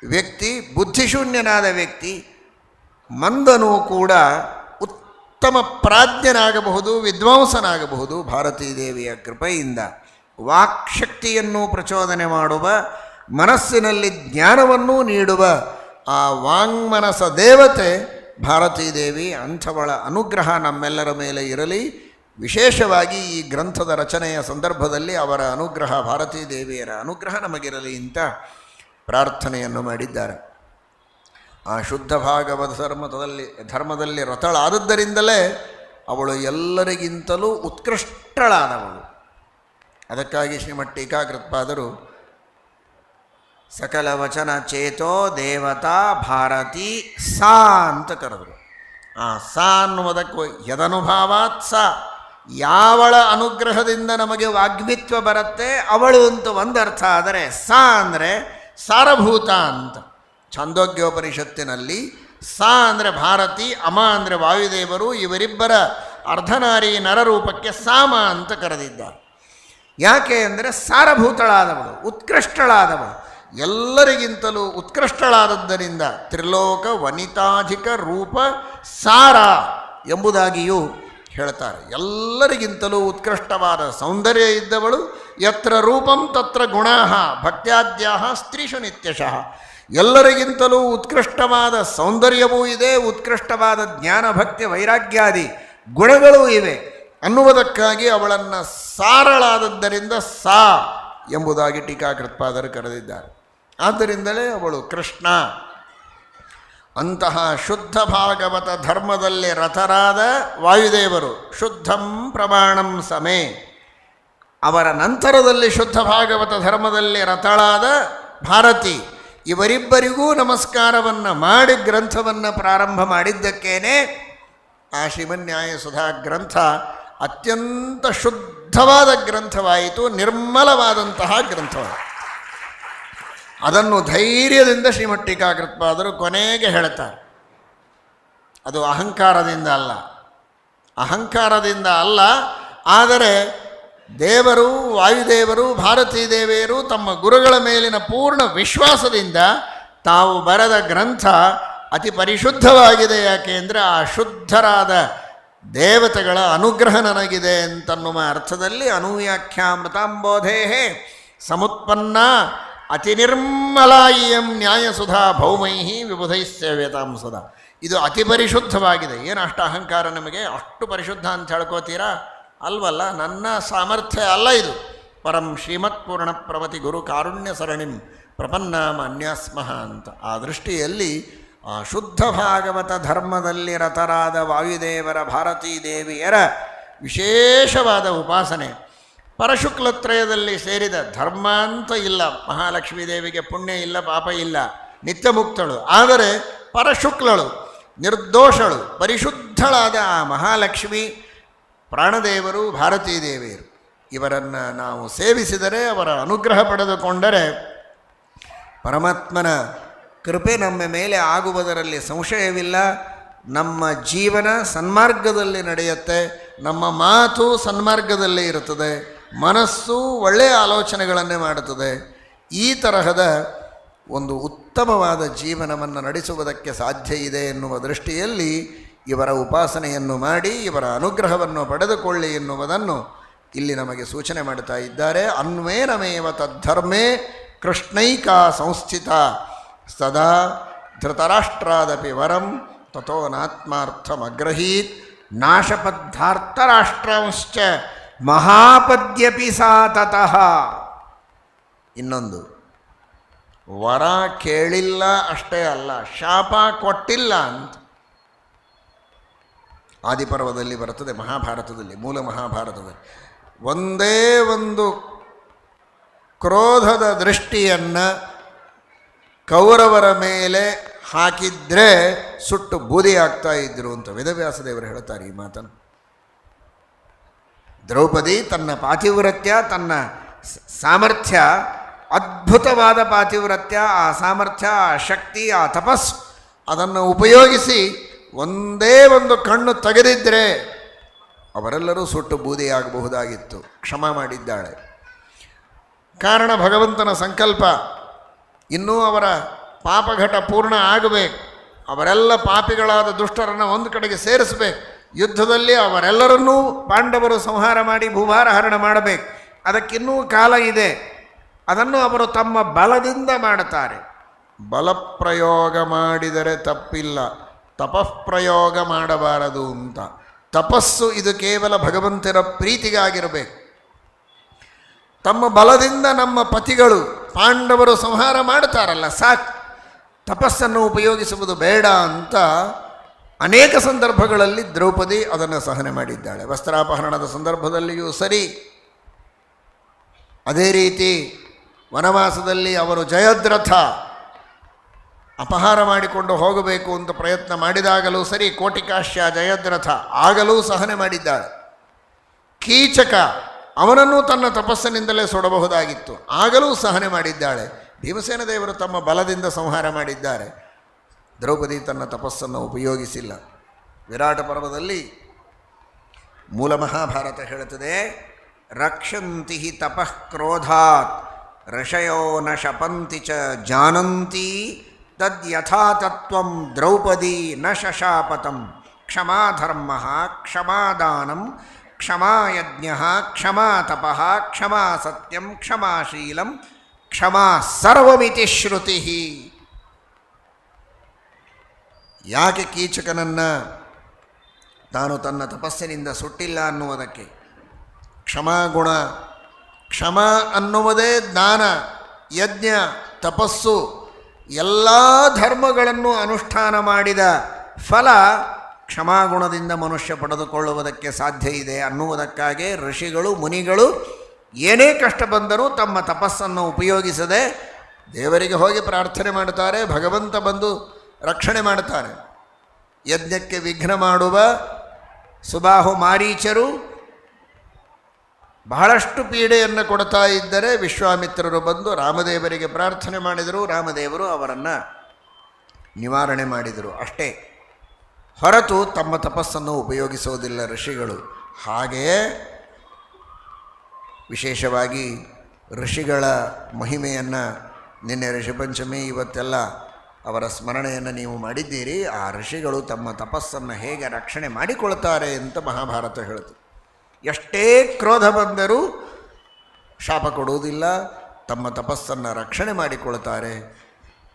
ವ್ಯಕ್ತಿ, ಬುದ್ಧಿಶೂನ್ಯನಾದ ವ್ಯಕ್ತಿ, ಮಂದನೂ ಕೂಡ ಉತ್ತಮ ಪ್ರಾಜ್ಞನಾಗಬಹುದು, ವಿದ್ವಾಂಸನಾಗಬಹುದು ಭಾರತೀ ದೇವಿಯ ಕೃಪೆಯಿಂದ. ವಾಕ್ಶಕ್ತಿಯನ್ನು ಪ್ರಚೋದನೆ ಮಾಡುವ, ಮನಸ್ಸಿನಲ್ಲಿ ಜ್ಞಾನವನ್ನೂ ನೀಡುವ ಆ ವಾಂಗ್ಮನಸ ದೇವತೆ ಭಾರತೀ ದೇವಿ. ಅಂಥವಳ ಅನುಗ್ರಹ ನಮ್ಮೆಲ್ಲರ ಮೇಲೆ ಇರಲಿ. ವಿಶೇಷವಾಗಿ ಈ ಗ್ರಂಥದ ರಚನೆಯ ಸಂದರ್ಭದಲ್ಲಿ ಅವರ ಅನುಗ್ರಹ, ಭಾರತೀ ದೇವಿಯರ ಅನುಗ್ರಹ ನಮಗಿರಲಿ ಅಂತ ಪ್ರಾರ್ಥನೆಯನ್ನು ಮಾಡಿದ್ದಾರೆ. ಆ ಶುದ್ಧ ಭಾಗವತ ಧರ್ಮದಲ್ಲಿ ರತಳಾದದ್ದರಿಂದಲೇ ಅವಳು ಎಲ್ಲರಿಗಿಂತಲೂ ಉತ್ಕೃಷ್ಟಳಾದವಳು. ಅದಕ್ಕಾಗಿ ಶ್ರೀಮಠ್ ಟೀಕಾಕೃತ್ಪಾದರು ಸಕಲ ವಚನ ಚೇತೋ ದೇವತಾ ಭಾರತಿ ಸಾ ಅಂತ ಕರೆದರು. ಆ ಸಾ ಅನ್ನುವುದಕ್ಕೂ ಯದನುಭಾವಾತ್ ಸಾ, ಯಾವಳ ಅನುಗ್ರಹದಿಂದ ನಮಗೆ ವಾಗ್ಮಿತ್ವ ಬರುತ್ತೆ ಅವಳು ಅಂತ ಒಂದು ಅರ್ಥ. ಆದರೆ ಸಾ ಅಂದರೆ ಸಾರಭೂತ ಅಂತ. ಛಾಂದೋಗ್ಯೋಪನಿಷತ್ತಿನಲ್ಲಿ ಸಾ ಅಂದರೆ ಭಾರತಿ, ಅಮ ಅಂದರೆ ವಾಯುದೇವರು, ಇವರಿಬ್ಬರ ಅರ್ಧನಾರಿ ನರರೂಪಕ್ಕೆ ಸಾಮ ಅಂತ ಕರೆದಿದ್ದಾರೆ. ಯಾಕೆ ಅಂದರೆ ಸಾರಭೂತಳಾದವಳು, ಉತ್ಕೃಷ್ಟಳಾದವಳು, ಎಲ್ಲರಿಗಿಂತಲೂ ಉತ್ಕೃಷ್ಟಳಾದದ್ದರಿಂದ ತ್ರಿಲೋಕ ವನಿತಾಧಿಕ ರೂಪ ಸಾರ ಎಂಬುದಾಗಿಯೂ ಹೇಳ್ತಾರೆ. ಎಲ್ಲರಿಗಿಂತಲೂ ಉತ್ಕೃಷ್ಟವಾದ ಸೌಂದರ್ಯ ಇದ್ದವಳು. ಯತ್ರ ರೂಪಂ ತತ್ರ ಗುಣಾಃ ಭಕ್ತ್ಯಾದ್ಯಾಃ ಸ್ತ್ರೀಷು ನಿತ್ಯಶಃ. ಎಲ್ಲರಿಗಿಂತಲೂ ಉತ್ಕೃಷ್ಟವಾದ ಸೌಂದರ್ಯವೂ ಇದೆ, ಉತ್ಕೃಷ್ಟವಾದ ಜ್ಞಾನ ಭಕ್ತಿ ವೈರಾಗ್ಯಾದಿ ಗುಣಗಳೂ ಇವೆ ಅನ್ನುವುದಕ್ಕಾಗಿ ಅವಳನ್ನು ಸಾರಳಾದದ್ದರಿಂದ ಸಾ ಎಂಬುದಾಗಿ ಟೀಕಾಕೃತ್ಪಾದರು ಕರೆದಿದ್ದಾರೆ. ಆದ್ದರಿಂದಲೇ ಅವಳು ಕೃಷ್ಣ. ಅಂತಹ ಶುದ್ಧ ಭಾಗವತ ಧರ್ಮದಲ್ಲಿ ರತರಾದ ವಾಯುದೇವರು, ಶುದ್ಧಂ ಪ್ರಮಾಣಂ ಸಮೇ, ಅವರ ನಂತರದಲ್ಲಿ ಶುದ್ಧ ಭಾಗವತ ಧರ್ಮದಲ್ಲಿ ರತಳಾದ ಭಾರತಿ, ಇವರಿಬ್ಬರಿಗೂ ನಮಸ್ಕಾರವನ್ನು ಮಾಡಿ ಗ್ರಂಥವನ್ನು ಪ್ರಾರಂಭ ಮಾಡಿದ್ದಕ್ಕೇನೆ ಆ ಶ್ರೀಮನ್ಯಾಯ ಸುಧಾ ಗ್ರಂಥ ಅತ್ಯಂತ ಶುದ್ಧವಾದ ಗ್ರಂಥವಾಯಿತು, ನಿರ್ಮಲವಾದಂತಹ ಗ್ರಂಥವಾಯಿತು. ಅದನ್ನು ಧೈರ್ಯದಿಂದ ಶ್ರೀಮಠ್ ಟೀಕಾಕೃತ್ಪಾದರು ಕೊನೆಗೆ ಹೇಳ್ತಾರೆ. ಅದು ಅಹಂಕಾರದಿಂದ ಅಲ್ಲ, ಆದರೆ ದೇವರು, ವಾಯುದೇವರು, ಭಾರತೀ ದೇವಿಯರು ತಮ್ಮ ಗುರುಗಳ ಮೇಲಿನ ಪೂರ್ಣ ವಿಶ್ವಾಸದಿಂದ ತಾವು ಬರೆದ ಗ್ರಂಥ ಅತಿ ಪರಿಶುದ್ಧವಾಗಿದೆ. ಯಾಕೆ ಅಂದರೆ ಆ ಶುದ್ಧರಾದ ದೇವತೆಗಳ ಅನುಗ್ರಹ ನನಗಿದೆ ಅಂತನ್ನುವ ಅರ್ಥದಲ್ಲಿ ಅನುವ್ಯಾಖ್ಯಾಮೃತಾಂಬೋಧೇ ಸಮುತ್ಪನ್ನ ಅತಿ ನಿರ್ಮಲ ಇಯಂ ನ್ಯಾಯಸುಧಾ ಭೌಮೈ ವಿಬುಧೈ ಸೇವ್ಯತಾಂ ಸದಾ. ಇದು ಅತಿ ಪರಿಶುದ್ಧವಾಗಿದೆ. ಏನು ಅಷ್ಟು ಅಹಂಕಾರ ನಮಗೆ? ಅಷ್ಟು ಪರಿಶುದ್ಧ ಅಂತ ಹೇಳ್ಕೋತೀರಾ? ಅಲ್ವಲ್ಲ, ನನ್ನ ಸಾಮರ್ಥ್ಯ ಅಲ್ಲ ಇದು. ಪರಂ ಶ್ರೀಮತ್ ಪೂರ್ಣ ಪ್ರವತಿ ಗುರು ಕಾರುಣ್ಯ ಸರಣಿಂ ಪ್ರಪನ್ನಾಮ ಅನ್ಯಾಸ್ಮಃ ಅಂತ. ಆ ದೃಷ್ಟಿಯಲ್ಲಿ ಆ ಶುದ್ಧ ಭಾಗವತ ಧರ್ಮದಲ್ಲಿ ರತರಾದ ವಾಯುದೇವರ, ಭಾರತೀ ದೇವಿಯರ ವಿಶೇಷವಾದ ಉಪಾಸನೆ. ಪರಶುಕ್ಲತ್ರಯದಲ್ಲಿ ಸೇರಿದ ಧರ್ಮ ಅಂತ ಇಲ್ಲ. ಮಹಾಲಕ್ಷ್ಮೀ ದೇವಿಗೆ ಪುಣ್ಯ ಇಲ್ಲ, ಪಾಪ ಇಲ್ಲ, ನಿತ್ಯ ಮುಕ್ತಳು. ಆದರೆ ಪರಶುಕ್ಲಳು, ನಿರ್ದೋಷಳು, ಪರಿಶುದ್ಧಳಾದ ಆ ಮಹಾಲಕ್ಷ್ಮಿ, ಪ್ರಾಣದೇವರು, ಭಾರತೀ ದೇವಿಯರು, ಇವರನ್ನು ನಾವು ಸೇವಿಸಿದರೆ, ಅವರ ಅನುಗ್ರಹ ಪಡೆದುಕೊಂಡರೆ ಪರಮಾತ್ಮನ ಕೃಪೆ ನಮ್ಮ ಮೇಲೆ ಆಗುವುದರಲ್ಲಿ ಸಂಶಯವಿಲ್ಲ. ನಮ್ಮ ಜೀವನ ಸನ್ಮಾರ್ಗದಲ್ಲಿ ನಡೆಯುತ್ತೆ, ನಮ್ಮ ಮಾತು ಸನ್ಮಾರ್ಗದಲ್ಲೇ ಇರುತ್ತದೆ, ಮನಸ್ಸು ಒಳ್ಳೆಯ ಆಲೋಚನೆಗಳನ್ನೇ ಮಾಡುತ್ತದೆ. ಈ ತರಹದ ಒಂದು ಉತ್ತಮವಾದ ಜೀವನವನ್ನು ನಡೆಸುವುದಕ್ಕೆ ಸಾಧ್ಯ ಇದೆ ಎನ್ನುವ ದೃಷ್ಟಿಯಲ್ಲಿ ಇವರ ಉಪಾಸನೆಯನ್ನು ಮಾಡಿ ಇವರ ಅನುಗ್ರಹವನ್ನು ಪಡೆದುಕೊಳ್ಳಿ ಎನ್ನುವುದನ್ನು ಇಲ್ಲಿ ನಮಗೆ ಸೂಚನೆ ಮಾಡ್ತಾ ಇದ್ದಾರೆ. ಅನ್ವೇನಮೇವ ತದ್ಧರ್ಮೇ ಕೃಷ್ಣೈಕಾ ಸಂಸ್ಥಿತ ಸದಾ ಧೃತರಾಷ್ಟ್ರಾದಪಿ ವರಂ ತಥೋ ನಾತ್ಮಾರ್ಥಮಗ್ರಹೀತ್ ನಾಶಪದ್ಧಾರ್ಥರಾಷ್ಟ್ರಂಶ್ಚ ಮಹಾಪದ್ಯಪಿ ಸಾ ತತಃ. ಇನ್ನೊಂದು, ವರ ಕೇಳಿಲ್ಲ ಅಷ್ಟೇ ಅಲ್ಲ, ಶಾಪ ಕೊಟ್ಟಿಲ್ಲ ಅಂತ ಆದಿಪರ್ವದಲ್ಲಿ ಬರ್ತದೆ, ಮಹಾಭಾರತದಲ್ಲಿ, ಮೂಲ ಮಹಾಭಾರತದಲ್ಲಿ. ಒಂದೇ ಒಂದು ಕ್ರೋಧದ ದೃಷ್ಟಿಯನ್ನು ಕೌರವರ ಮೇಲೆ ಹಾಕಿದ್ರೆ ಸುಟ್ಟು ಬೂದಿ ಆಗ್ತಾ ಇದ್ರು ಅಂತ ವೇದವ್ಯಾಸ ದೇವರು ಹೇಳ್ತಾರೆ ಈ ಮಾತನ್ನು. ದ್ರೌಪದಿ ತನ್ನ ಪಾತಿವ್ರತ್ಯ, ತನ್ನ ಸಾಮರ್ಥ್ಯ, ಅದ್ಭುತವಾದ ಪಾತಿವ್ರತ್ಯ, ಆ ಸಾಮರ್ಥ್ಯ, ಆ ಶಕ್ತಿ, ಆ ತಪಸ್ ಅದನ್ನು ಉಪಯೋಗಿಸಿ ಒಂದೇ ಒಂದು ಕಣ್ಣು ತೆಗೆದಿದ್ದರೆ ಅವರೆಲ್ಲರೂ ಸುಟ್ಟು ಬೂದಿಯಾಗಬಹುದಾಗಿತ್ತು. ಕ್ಷಮ ಮಾಡಿದ್ದಾಳೆ. ಕಾರಣ ಭಗವಂತನ ಸಂಕಲ್ಪ. ಇನ್ನೂ ಅವರ ಪಾಪಘಟ ಪೂರ್ಣ ಆಗಬೇಕು. ಅವರೆಲ್ಲ ಪಾಪಿಗಳಾದ ದುಷ್ಟರನ್ನು ಒಂದು ಕಡೆಗೆ ಸೇರಿಸಬೇಕು. ಯುದ್ಧದಲ್ಲಿ ಅವರೆಲ್ಲರನ್ನೂ ಪಾಂಡವರು ಸಂಹಾರ ಮಾಡಿ ಭೂಭಾರ ಹರಣ ಮಾಡಬೇಕು. ಅದಕ್ಕಿನ್ನೂ ಕಾಲ ಇದೆ. ಅದನ್ನು ಅವರು ತಮ್ಮ ಬಲದಿಂದ ಮಾಡುತ್ತಾರೆ. ಬಲಪ್ರಯೋಗ ಮಾಡಿದರೆ ತಪ್ಪಿಲ್ಲ, ತಪಃಪ್ರಯೋಗ ಮಾಡಬಾರದು ಅಂತ. ತಪಸ್ಸು ಇದು ಕೇವಲ ಭಗವಂತನ ಪ್ರೀತಿಗಾಗಿರಬೇಕು. ತಮ್ಮ ಬಲದಿಂದ ನಮ್ಮ ಪತಿಗಳು ಪಾಂಡವರು ಸಂಹಾರ ಮಾಡ್ತಾರಲ್ಲ, ಸಾಕು, ತಪಸ್ಸನ್ನು ಉಪಯೋಗಿಸುವುದು ಬೇಡ ಅಂತ ಅನೇಕ ಸಂದರ್ಭಗಳಲ್ಲಿ ದ್ರೌಪದಿ ಅದನ್ನು ಸಹನೆ ಮಾಡಿದ್ದಾಳೆ. ವಸ್ತ್ರಾಪಹರಣದ ಸಂದರ್ಭದಲ್ಲಿಯೂ ಸರಿ. ಅದೇ ರೀತಿ ವನವಾಸದಲ್ಲಿ ಅವರು ಜಯದ್ರಥ ಅಪಹಾರ ಮಾಡಿಕೊಂಡು ಹೋಗಬೇಕು ಅಂತ ಪ್ರಯತ್ನ ಮಾಡಿದಾಗಲೂ ಸರಿ, ಕೋಟಿಕಾಶ್ಯ ಜಯದ್ರಥ ಆಗಲೂ ಸಹನೆ ಮಾಡಿದ್ದಾಳೆ. ಕೀಚಕ ಅವನನ್ನು ತನ್ನ ತಪಸ್ಸಿನಿಂದಲೇ ಸುಡಬಹುದಾಗಿತ್ತು, ಆಗಲೂ ಸಹನೆ ಮಾಡಿದ್ದಾಳೆ. ಭೀಮಸೇನ ದೇವರು ತಮ್ಮ ಬಲದಿಂದ ಸಂಹಾರ ಮಾಡಿದ್ದಾರೆ. ದ್ರೌಪದಿ ತನ್ನ ತಪಸ್ಸನ್ನು ಉಪಯೋಗಿಸಿಲ್ಲ. ವಿರಾಟ ಪರ್ವದಲ್ಲಿ ಮೂಲ ಮಹಾಭಾರತ ಹೇಳುತ್ತದೆ, ರಕ್ಷಂತಿ ತಪಃ ಕ್ರೋಧಾತ್ ಋಷಯೋ ನ ಶಪಂತಿ ಚ ಜಾನಂತಿ ತದ್ಯಥಾತತ್ವಂ ದ್ರೌಪದಿ ನ ಶಶಾಪತಂ ಕ್ಷಮಾಧರ್ಮ ಕ್ಷಮಾದಾನಂ ಕ್ಷಮಾಯಜ್ಞ ಕ್ಷಮಾ ತಪಃ ಕ್ಷಮಾ ಸತ್ಯಂ ಕ್ಷಮಾಶೀಲಂ ಕ್ಷಮಾ ಸರ್ವಮಿತಿ ಶ್ರುತಿ. ಯಾಕೆ ಕೀಚಕನನ್ನು ತಾನು ತನ್ನ ತಪಸ್ಸಿನಿಂದ ಸುಟ್ಟಿಲ್ಲ ಅನ್ನುವುದಕ್ಕೆ ಕ್ಷಮಾಗುಣ. ಕ್ಷಮ ಅನ್ನುವುದೇ ಜ್ಞಾನ, ಯಜ್ಞ, ತಪಸ್ಸು ಎಲ್ಲ ಧರ್ಮಗಳನ್ನು ಅನುಷ್ಠಾನ ಮಾಡಿದ ಫಲ ಕ್ಷಮಾಗುಣದಿಂದ ಮನುಷ್ಯ ಪಡೆದುಕೊಳ್ಳುವುದಕ್ಕೆ ಸಾಧ್ಯ ಇದೆ ಅನ್ನುವುದಕ್ಕಾಗಿ ಋಷಿಗಳು ಮುನಿಗಳು ಏನೇ ಕಷ್ಟ ಬಂದರೂ ತಮ್ಮ ತಪಸ್ಸನ್ನು ಉಪಯೋಗಿಸದೆ ದೇವರಿಗೆ ಹೋಗಿ ಪ್ರಾರ್ಥನೆ ಮಾಡುತ್ತಾರೆ. ಭಗವಂತ ಬಂದು ರಕ್ಷಣೆ ಮಾಡುತ್ತಾರೆ. ಯಜ್ಞಕ್ಕೆ ವಿಘ್ನ ಮಾಡುವ ಸುಬಾಹು ಮಾರೀಚರು ಬಹಳಷ್ಟು ಪೀಡೆಯನ್ನು ಕೊಡ್ತಾ ಇದ್ದರೆ ವಿಶ್ವಾಮಿತ್ರರು ಬಂದು ರಾಮದೇವರಿಗೆ ಪ್ರಾರ್ಥನೆ ಮಾಡಿದರು. ರಾಮದೇವರು ಅವರನ್ನು ನಿವಾರಣೆ ಮಾಡಿದರು. ಅಷ್ಟೇ ಹೊರತು ತಮ್ಮ ತಪಸ್ಸನ್ನು ಉಪಯೋಗಿಸೋದಿಲ್ಲ ಋಷಿಗಳು. ಹಾಗೆಯೇ ವಿಶೇಷವಾಗಿ ಋಷಿಗಳ ಮಹಿಮೆಯನ್ನು ನಿನ್ನೆ ಋಷಿಪಂಚಮಿ ಇವತ್ತೆಲ್ಲ ಅವರ ಸ್ಮರಣೆಯನ್ನು ನೀವು ಮಾಡಿದ್ದೀರಿ. ಆ ಋಷಿಗಳು ತಮ್ಮ ತಪಸ್ಸನ್ನು ಹೇಗೆ ರಕ್ಷಣೆ ಮಾಡಿಕೊಳ್ತಾರೆ ಅಂತ ಮಹಾಭಾರತ ಹೇಳುತ್ತೆ. ಎಷ್ಟೇ ಕ್ರೋಧ ಬಂದರೂ ಶಾಪ ಕೊಡುವುದಿಲ್ಲ, ತಮ್ಮ ತಪಸ್ಸನ್ನು ರಕ್ಷಣೆ ಮಾಡಿಕೊಳ್ತಾರೆ.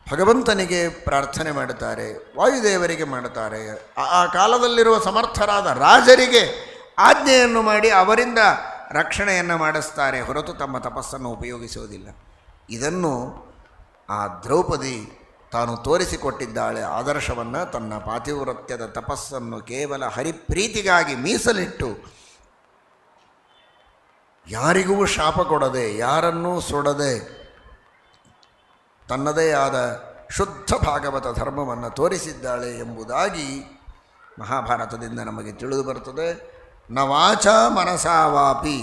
ಭಗವಂತನಿಗೆ ಪ್ರಾರ್ಥನೆ ಮಾಡುತ್ತಾರೆ, ವಾಯುದೇವರಿಗೆ ಮಾಡುತ್ತಾರೆ. ಆ ಕಾಲದಲ್ಲಿರುವ ಸಮರ್ಥರಾದ ರಾಜರಿಗೆ ಆಜ್ಞೆಯನ್ನು ಮಾಡಿ ಅವರಿಂದ ರಕ್ಷಣೆಯನ್ನು ಮಾಡಿಸ್ತಾರೆ, ಹೊರತು ತಮ್ಮ ತಪಸ್ಸನ್ನು ಉಪಯೋಗಿಸುವುದಿಲ್ಲ. ಇದನ್ನು ಆ ದ್ರೌಪದಿ ತಾನು ತೋರಿಸಿಕೊಟ್ಟಿದ್ದಾಳೆ. ಆದರ್ಶವನ್ನು, ತನ್ನ ಪಾತಿವ್ರತ್ಯದ ತಪಸ್ಸನ್ನು ಕೇವಲ ಹರಿಪ್ರೀತಿಗಾಗಿ ಮೀಸಲಿಟ್ಟು ಯಾರಿಗೂ ಶಾಪ ಕೊಡದೆ, ಯಾರನ್ನೂ ಸುಡದೆ, ತನ್ನದೇ ಆದ ಶುದ್ಧ ಭಾಗವತ ಧರ್ಮವನ್ನು ತೋರಿಸಿದ್ದಾಳೆ ಎಂಬುದಾಗಿ ಮಹಾಭಾರತದಿಂದ ನಮಗೆ ತಿಳಿದು ಬರುತ್ತದೆ. ನ ವಾಚ ಮನಸಾ ವಾಪಿ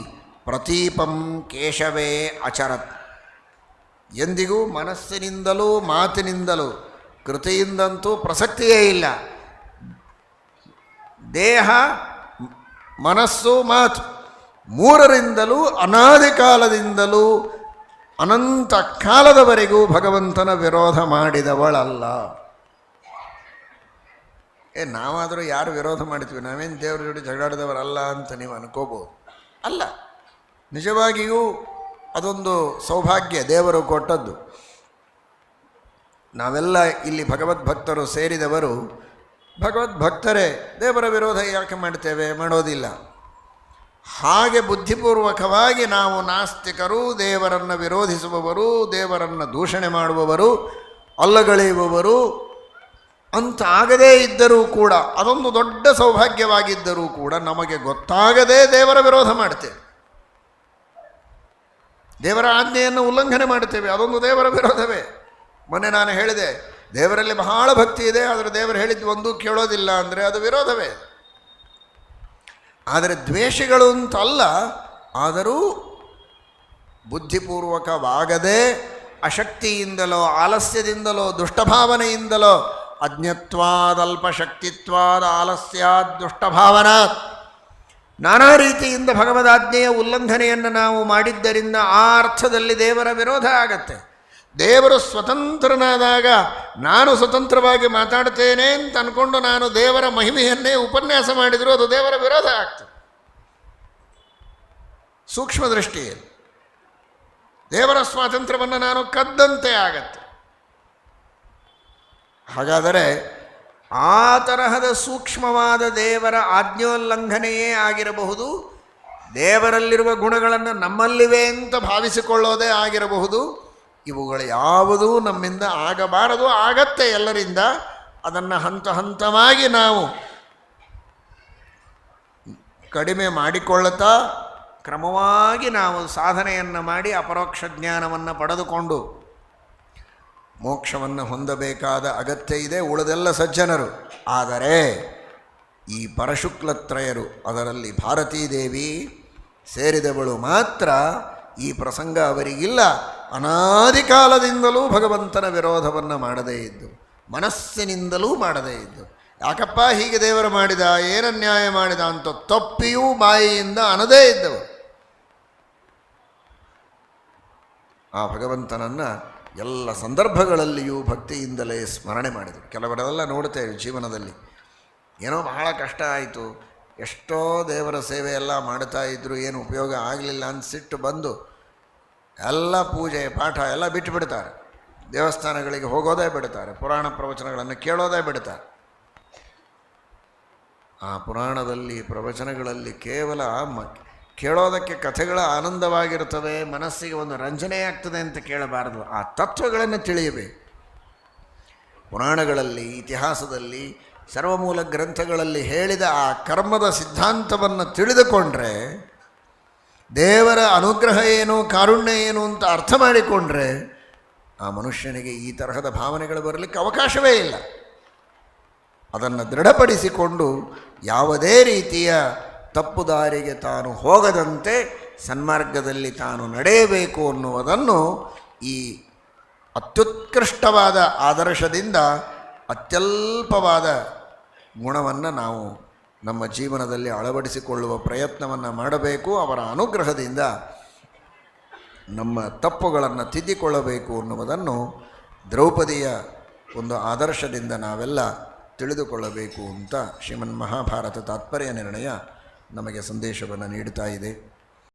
ಪ್ರತೀಪಂ ಕೇಶವೇ ಅಚರತ್. ಎಂದಿಗೂ ಮನಸ್ಸಿನಿಂದಲೂ ಮಾತಿನಿಂದಲೂ, ಕೃತಿಯಿಂದಂತೂ ಪ್ರಸಕ್ತಿಯೇ ಇಲ್ಲ. ದೇಹ, ಮನಸ್ಸು, ಮಾತು ಮೂರರಿಂದಲೂ ಅನಾದಿ ಕಾಲದಿಂದಲೂ ಅನಂತ ಕಾಲದವರೆಗೂ ಭಗವಂತನ ವಿರೋಧ ಮಾಡಿದವಳಲ್ಲ. ನಾವಾದರೂ ಯಾರು ವಿರೋಧ ಮಾಡ್ತೀವಿ, ನಾವೇನು ದೇವರ ಜೊತೆ ಜಗಳಾಡಿದವರಲ್ಲ ಅಂತ ನೀವು ಅನ್ಕೋಬೋದು. ಅಲ್ಲ, ನಿಜವಾಗಿಯೂ ಅದೊಂದು ಸೌಭಾಗ್ಯ ದೇವರು ಕೊಟ್ಟದ್ದು. ನಾವೆಲ್ಲ ಇಲ್ಲಿ ಭಗವದ್ಭಕ್ತರು ಸೇರಿದವರು ಭಗವದ್ಭಕ್ತರೇ. ದೇವರ ವಿರೋಧ ಯಾಕೆ ಮಾಡ್ತೇವೆ? ಮಾಡೋದಿಲ್ಲ. ಹಾಗೆ ಬುದ್ಧಿಪೂರ್ವಕವಾಗಿ ನಾವು ನಾಸ್ತಿಕರು, ದೇವರನ್ನು ವಿರೋಧಿಸುವವರು, ದೇವರನ್ನು ದೂಷಣೆ ಮಾಡುವವರು, ಅಲ್ಲಗಳೆಯುವವರು ಅಂತ ಆಗದೇ ಇದ್ದರೂ ಕೂಡ, ಅದೊಂದು ದೊಡ್ಡ ಸೌಭಾಗ್ಯವಾಗಿದ್ದರೂ ಕೂಡ ನಮಗೆ ಗೊತ್ತಾಗದೇ ದೇವರ ವಿರೋಧ ಮಾಡ್ತೇವೆ. ದೇವರ ಆಜ್ಞೆಯನ್ನು ಉಲ್ಲಂಘನೆ ಮಾಡ್ತೇವೆ, ಅದೊಂದು ದೇವರ ವಿರೋಧವೇ. ಮೊನ್ನೆ ನಾನು ಹೇಳಿದೆ, ದೇವರಲ್ಲಿ ಬಹಳ ಭಕ್ತಿ ಇದೆ, ಆದರೆ ದೇವರು ಹೇಳಿದ್ದು ಒಂದೂ ಕೇಳೋದಿಲ್ಲ ಅಂದರೆ ಅದು ವಿರೋಧವೇ. ಆದರೆ ದ್ವೇಷಗಳು ಅಂತಲ್ಲ, ಆದರೂ ಬುದ್ಧಿಪೂರ್ವಕವಾಗದೆ ಅಶಕ್ತಿಯಿಂದಲೋ, ಆಲಸ್ಯದಿಂದಲೋ, ದುಷ್ಟಭಾವನೆಯಿಂದಲೋ ಅಜ್ಞತ್ವಾದಲ್ಪಶಕ್ತಿತ್ವಾದ ಆಲಸ್ಯಾದ್ ದುಷ್ಟಭಾವನಾತ್. ನಾನಾ ರೀತಿಯಿಂದ ಭಗವದಾಜ್ಞೆಯ ಉಲ್ಲಂಘನೆಯನ್ನು ನಾವು ಮಾಡಿದ್ದರಿಂದ ಆ ಅರ್ಥದಲ್ಲಿ ದೇವರ ವಿರೋಧ ಆಗತ್ತೆ. ದೇವರು ಸ್ವತಂತ್ರನಾದಾಗ ನಾನು ಸ್ವತಂತ್ರವಾಗಿ ಮಾತಾಡ್ತೇನೆ ಅಂತ ಅಂದ್ಕೊಂಡು ನಾನು ದೇವರ ಮಹಿಮೆಯನ್ನೇ ಉಪನ್ಯಾಸ ಮಾಡಿದರೂ ಅದು ದೇವರ ವಿರೋಧ ಆಗ್ತದೆ. ಸೂಕ್ಷ್ಮ ದೃಷ್ಟಿಯಲ್ಲಿ ದೇವರ ಸ್ವಾತಂತ್ರ್ಯವನ್ನು ನಾನು ಕದ್ದಂತೆ ಆಗತ್ತೆ. ಹಾಗಾದರೆ ಆ ತರಹದ ಸೂಕ್ಷ್ಮವಾದ ದೇವರ ಆಜ್ಞೋಲ್ಲಂಘನೆಯೇ ಆಗಿರಬಹುದು, ದೇವರಲ್ಲಿರುವ ಗುಣಗಳನ್ನು ನಮ್ಮಲ್ಲಿವೆ ಅಂತ ಭಾವಿಸಿಕೊಳ್ಳೋದೇ ಆಗಿರಬಹುದು. ಇವುಗಳು ಯಾವುದೂ ನಮ್ಮಿಂದ ಆಗಬಾರದು, ಆಗತ್ತೆ ಎಲ್ಲರಿಂದ. ಅದನ್ನು ಹಂತ ಹಂತವಾಗಿ ನಾವು ಕಡಿಮೆ ಮಾಡಿಕೊಳ್ಳುತ್ತಾ ಕ್ರಮವಾಗಿ ನಾವು ಸಾಧನೆಯನ್ನು ಮಾಡಿ ಅಪರೋಕ್ಷ ಜ್ಞಾನವನ್ನು ಪಡೆದುಕೊಂಡು ಮೋಕ್ಷವನ್ನು ಹೊಂದಬೇಕಾದ ಅಗತ್ಯ ಇದೆ ಉಳಿದೆಲ್ಲ ಸಜ್ಜನರು. ಆದರೆ ಈ ಪರಶುಕ್ಲತ್ರಯರು, ಅದರಲ್ಲಿ ಭಾರತೀದೇವಿ ಸೇರಿದವಳು ಮಾತ್ರ ಈ ಪ್ರಸಂಗ ಅವರಿಗಿಲ್ಲ. ಅನಾದಿ ಕಾಲದಿಂದಲೂ ಭಗವಂತನ ವಿರೋಧವನ್ನು ಮಾಡದೇ ಇದ್ದು, ಮನಸ್ಸಿನಿಂದಲೂ ಮಾಡದೇ ಇದ್ದು, ಯಾಕಪ್ಪ ಹೀಗೆ ದೇವರು ಮಾಡಿದ, ಏನನ್ಯಾಯ ಮಾಡಿದ ಅಂತ ತಪ್ಪಿಯೂ ಬಾಯಿಯಿಂದ ಅನ್ನದೇ ಇದ್ದವು. ಆ ಭಗವಂತನನ್ನು ಎಲ್ಲ ಸಂದರ್ಭಗಳಲ್ಲಿಯೂ ಭಕ್ತಿಯಿಂದಲೇ ಸ್ಮರಣೆ ಮಾಡಿದರು. ಕೆಲವರೆಲ್ಲ ನೋಡ್ತೇವೆ ಜೀವನದಲ್ಲಿ, ಏನೋ ಬಹಳ ಕಷ್ಟ ಆಯಿತು, ಎಷ್ಟೋ ದೇವರ ಸೇವೆ ಎಲ್ಲ ಮಾಡ್ತಾ ಇದ್ದರು, ಏನು ಉಪಯೋಗ ಆಗಲಿಲ್ಲ ಅಂತ ಸಿಟ್ಟು ಬಂದು ಎಲ್ಲ ಪೂಜೆ ಪಾಠ ಎಲ್ಲ ಬಿಟ್ಟು ಬಿಡ್ತಾರೆ, ದೇವಸ್ಥಾನಗಳಿಗೆ ಹೋಗೋದೇ ಬಿಡ್ತಾರೆ, ಪುರಾಣ ಪ್ರವಚನಗಳನ್ನು ಕೇಳೋದೇ ಬಿಡ್ತಾರೆ. ಆ ಪುರಾಣದಲ್ಲಿ ಪ್ರವಚನಗಳಲ್ಲಿ ಕೇವಲ ಕೇಳೋದಕ್ಕೆ ಕಥೆಗಳ ಆನಂದವಾಗಿರುತ್ತವೆ, ಮನಸ್ಸಿಗೆ ಒಂದು ರಂಜನೆ ಆಗ್ತದೆ ಅಂತ ಕೇಳಬಾರದು, ಆ ತತ್ವಗಳನ್ನು ತಿಳಿಯಬೇಕು. ಪುರಾಣಗಳಲ್ಲಿ, ಇತಿಹಾಸದಲ್ಲಿ, ಸರ್ವಮೂಲ ಗ್ರಂಥಗಳಲ್ಲಿ ಹೇಳಿದ ಆ ಕರ್ಮದ ಸಿದ್ಧಾಂತವನ್ನು ತಿಳಿದುಕೊಂಡ್ರೆ, ದೇವರ ಅನುಗ್ರಹ ಏನು, ಕಾರುಣ್ಯ ಏನು ಅಂತ ಅರ್ಥ ಮಾಡಿಕೊಂಡ್ರೆ ಆ ಮನುಷ್ಯನಿಗೆ ಈ ತರಹದ ಭಾವನೆಗಳು ಬರಲಿಕ್ಕೆ ಅವಕಾಶವೇ ಇಲ್ಲ. ಅದನ್ನು ದೃಢಪಡಿಸಿಕೊಂಡು ಯಾವುದೇ ರೀತಿಯ ತಪ್ಪು ದಾರಿಗೆ ತಾನು ಹೋಗದಂತೆ ಸನ್ಮಾರ್ಗದಲ್ಲಿ ತಾನು ನಡೆಯಬೇಕು ಅನ್ನುವುದನ್ನು ಈ ಅತ್ಯುತ್ಕೃಷ್ಟವಾದ ಆದರ್ಶದಿಂದ ಅತ್ಯಲ್ಪವಾದ ಗುಣವನ್ನು ನಾವು ನಮ್ಮ ಜೀವನದಲ್ಲಿ ಅಳವಡಿಸಿಕೊಳ್ಳುವ ಪ್ರಯತ್ನವನ್ನು ಮಾಡಬೇಕು. ಅವರ ಅನುಗ್ರಹದಿಂದ ನಮ್ಮ ತಪ್ಪುಗಳನ್ನು ತಿದ್ದಿಕೊಳ್ಳಬೇಕು ಅನ್ನುವುದನ್ನು ದ್ರೌಪದಿಯ ಒಂದು ಆದರ್ಶದಿಂದ ನಾವೆಲ್ಲ ತಿಳಿದುಕೊಳ್ಳಬೇಕು ಅಂತ ಶ್ರೀಮನ್ ಮಹಾಭಾರತ ತಾತ್ಪರ್ಯ ನಿರ್ಣಯ ನಮಗೆ ಸಂದೇಶವನ್ನು ನೀಡುತ್ತಾ ಇದೆ.